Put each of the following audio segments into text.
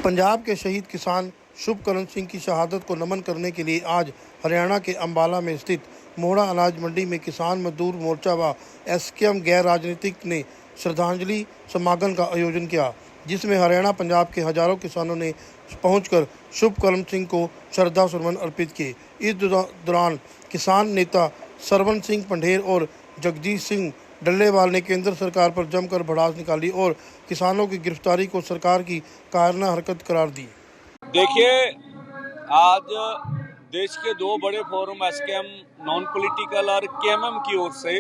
पंजाब के शहीद किसान शुभकरण सिंह की शहादत को नमन करने के लिए आज हरियाणा के अंबाला में स्थित मोड़ा अनाज मंडी में किसान मजदूर मोर्चा व एसकेएम गैर राजनीतिक ने श्रद्धांजलि समागम का आयोजन किया, जिसमें हरियाणा पंजाब के हजारों किसानों ने पहुंचकर शुभकरण सिंह को श्रद्धा सुमन अर्पित किए। इस दौरान किसान नेता सरवन सिंह पंढेर और जगजीत सिंह डल्लेवाल ने केंद्र सरकार पर जमकर भड़ास निकाली और किसानों की गिरफ्तारी को सरकार की कायराना हरकत करार दी। देखिए, आज देश के दो बड़े फोरम एसकेएम नॉन पॉलिटिकल और केएमएम की ओर से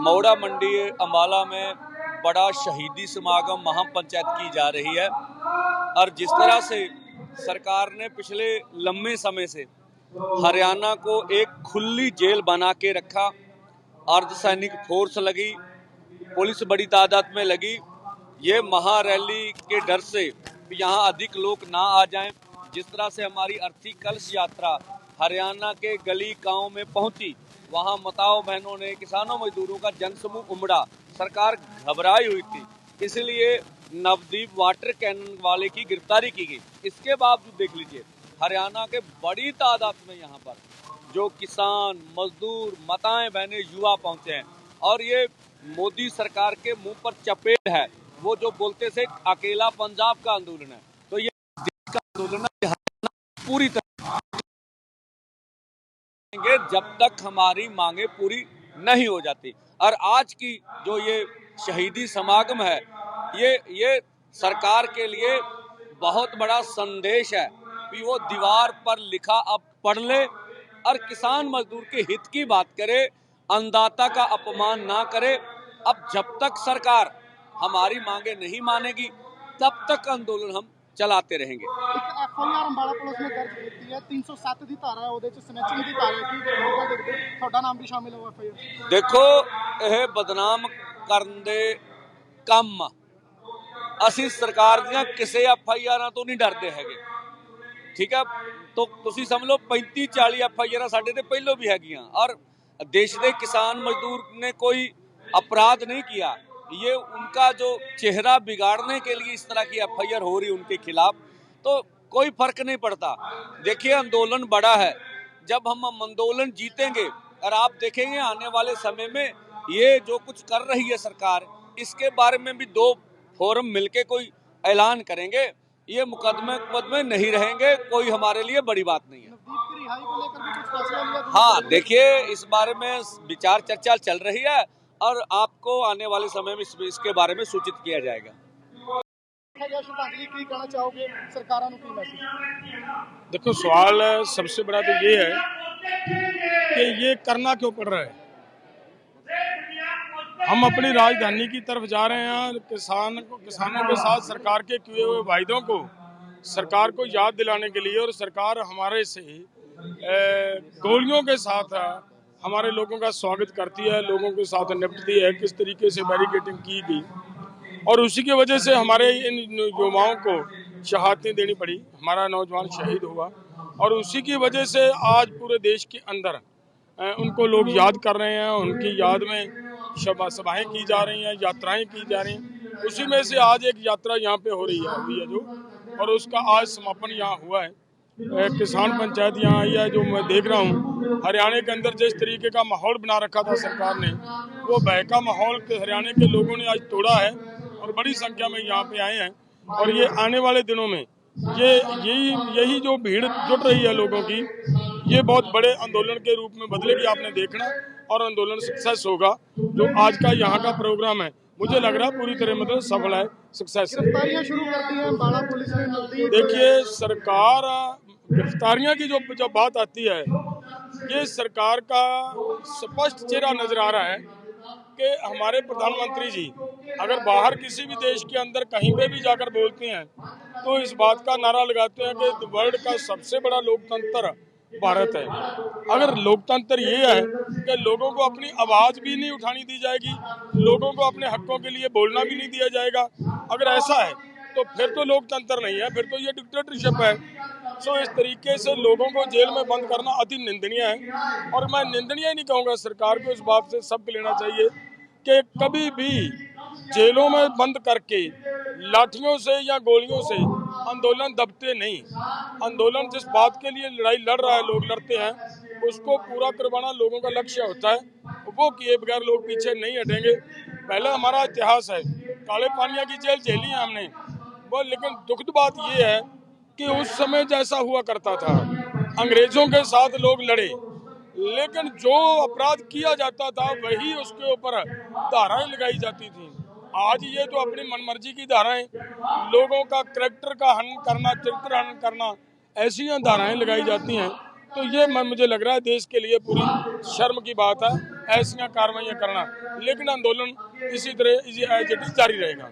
मोड़ा मंडी अंबाला में बड़ा शहीदी समागम महापंचायत की जा रही है। और जिस तरह से सरकार ने पिछले लंबे समय से हरियाणा को एक खुली जेल बना के रखा, अर्धसैनिक फोर्स लगी, पुलिस बड़ी तादाद में लगी, ये महा रैली के डर से यहाँ अधिक लोग ना आ जाएं। जिस तरह से हमारी अर्थी कलश यात्रा हरियाणा के गली गांव में पहुंची, वहां माताओं बहनों ने, किसानों मजदूरों का जनसमूह उमड़ा, सरकार घबराई हुई थी, इसलिए नवदीप वाटर कैनन वाले की गिरफ्तारी की गई। इसके बावजूद देख लीजिए, हरियाणा के बड़ी तादाद में यहाँ पर जो किसान मजदूर माताएं बहनें युवा पहुंचे हैं। और ये मोदी सरकार के मुंह पर चपेट है, वो जो बोलते थे अकेला पंजाब का आंदोलन है, तो ये देश का आंदोलन है। पूरी तरह जब तक हमारी मांगे पूरी नहीं हो जाती। और आज की जो ये शहीदी समागम है, ये सरकार के लिए बहुत बड़ा संदेश है कि वो दीवार पर लिखा अब पढ़ ले और किसान मजदूर के हित की बात करे, अन्नदाता का अपमान ना करे। अब जब तक सरकार हमारी मांगे नहीं मानेगी, तब तक आंदोलन हम चलाते रहेंगे। एक एफआईआर अंबाला पुलिस ने दर्ज की है, 307 दी धारा है, ਉਹਦੇ ਚ स्नैचिंग ਦੀ धारा है कि ਲੋਕਾਂ ਦੇ ਤੁਹਾਡਾ ਨਾਮ ਵੀ ਸ਼ਾਮਿਲ ਹੋਇਆ एफआईआर। देखो, ਇਹ ਬਦਨਾਮ ਕਰਨ ਦੇ ਕੰਮ ਅਸੀਂ ਸਰਕਾਰ ਦੀਆਂ ਕਿਸੇ ਐਫਆਈਆਰਾਂ ਤੋਂ ਨਹੀਂ ਡਰਦੇ ਹੈਗੇ, ਠੀਕ ਹੈ। तो ਤੁਸੀਂ ਸਮਝ ਲਓ 35-40 ਐਫਆਈਆਰਾਂ ਸਾਡੇ ਤੇ ਪਹਿਲਾਂ भी ਹੈਗੀਆਂ। और देश के किसान मजदूर ने कोई अपराध नहीं किया, ये उनका जो चेहरा बिगाड़ने के लिए इस तरह की एफआईआर हो रही उनके खिलाफ, तो कोई फर्क नहीं पड़ता। देखिए, आंदोलन बड़ा है, जब हम आंदोलन जीतेंगे और आप देखेंगे आने वाले समय में ये जो कुछ कर रही है सरकार, इसके बारे में भी दो फोरम मिलके कोई ऐलान करेंगे। ये मुकदमे नहीं रहेंगे, कोई हमारे लिए बड़ी बात नहीं है। नवदीप की रिहाई को लेकर भी कुछ फैसला लिया? हाँ, देखिए, इस बारे में विचार चर्चा चल रही है और आपको आने वाले समय में इसके बारे में सूचित किया जाएगा। श्रद्धांजलि की कहना चाहोगे सरकारों को मैसेज? देखो, सवाल सबसे बड़ा तो ये है कि ये करना क्यों पड़ रहा है। हम अपनी राजधानी की तरफ जा रहे हैं, किसानों के साथ सरकार के किए हुए वायदों को सरकार को याद दिलाने के लिए, और सरकार हमारे से गोलियों के साथ हमारे लोगों का स्वागत करती है, लोगों के साथ निपटती है, किस तरीके से बैरिकेडिंग की गई, और उसी की वजह से हमारे इन युवाओं को शहादतें देनी पड़ी, हमारा नौजवान शहीद हुआ, और उसी की वजह से आज पूरे देश के अंदर उनको लोग याद कर रहे हैं, उनकी याद में सभाएं की जा रही हैं, यात्राएं की जा रही हैं। उसी में से आज एक यात्रा यहाँ पे हुई है जो, और उसका आज समापन यहाँ हुआ है। किसान पंचायत यहाँ आई है, जो मैं देख रहा हूँ हरियाणा के अंदर जिस तरीके का माहौल बना रखा था सरकार ने, वो भय का माहौल हरियाणा के लोगों ने आज तोड़ा है और बड़ी संख्या में यहाँ पे आए हैं। और ये आने वाले दिनों में यही जो भीड़ जुट रही है लोगों की, ये बहुत बड़े आंदोलन के रूप में बदलेगी, आपने देखना, और आंदोलन सक्सेस होगा। जो आज का यहाँ का प्रोग्राम है, मुझे लग रहा है पूरी तरह मतलब सफल है, सक्सेस है। गिरफ्तारियां शुरू कर दी हैं अंबाला पुलिस ने। देखिए, सरकार गिरफ्तारियां की जो बात आती है, ये सरकार का स्पष्ट चेहरा नजर आ रहा है कि हमारे प्रधानमंत्री जी अगर बाहर किसी भी देश के अंदर कहीं पे भी जाकर बोलते हैं, तो इस बात का नारा लगाते हैं कि वर्ल्ड का सबसे बड़ा लोकतंत्र भारत है। अगर लोकतंत्र ये है कि लोगों को अपनी आवाज़ भी नहीं उठानी दी जाएगी, लोगों को अपने हकों के लिए बोलना भी नहीं दिया जाएगा, अगर ऐसा है तो फिर तो लोकतंत्र नहीं है, फिर तो ये डिक्टेटरशिप है। सो इस तरीके से लोगों को जेल में बंद करना अति निंदनीय है, और मैं निंदनीय नहीं कहूँगा, सरकार को इस बात से सबक लेना चाहिए कि कभी भी जेलों में बंद करके लाठियों से या गोलियों से आंदोलन दबते नहीं। आंदोलन जिस बात के लिए लड़ाई लड़ रहा है, लोग लड़ते हैं, उसको पूरा करवाना लोगों का लक्ष्य होता है। वो किए बगैर लोग पीछे नहीं हटेंगे। पहले हमारा इतिहास है, काले पानिया की जेल झेली है हमने वो, लेकिन दुखद बात ये है कि उस समय जैसा हुआ करता था, अंग्रेजों के साथ लोग लड़े, लेकिन जो अपराध किया जाता था वही उसके ऊपर धाराएं लगाई जाती थी। आज ये तो अपनी मनमर्जी की धाराएं, लोगों का करैक्टर का हनन करना, चरित्र हनन करना, ऐसी धाराएं लगाई जाती हैं। तो ये मुझे लग रहा है देश के लिए पूरी शर्म की बात है ऐसी कार्रवाइयां करना, लेकिन आंदोलन इसी तरह जारी रहेगा।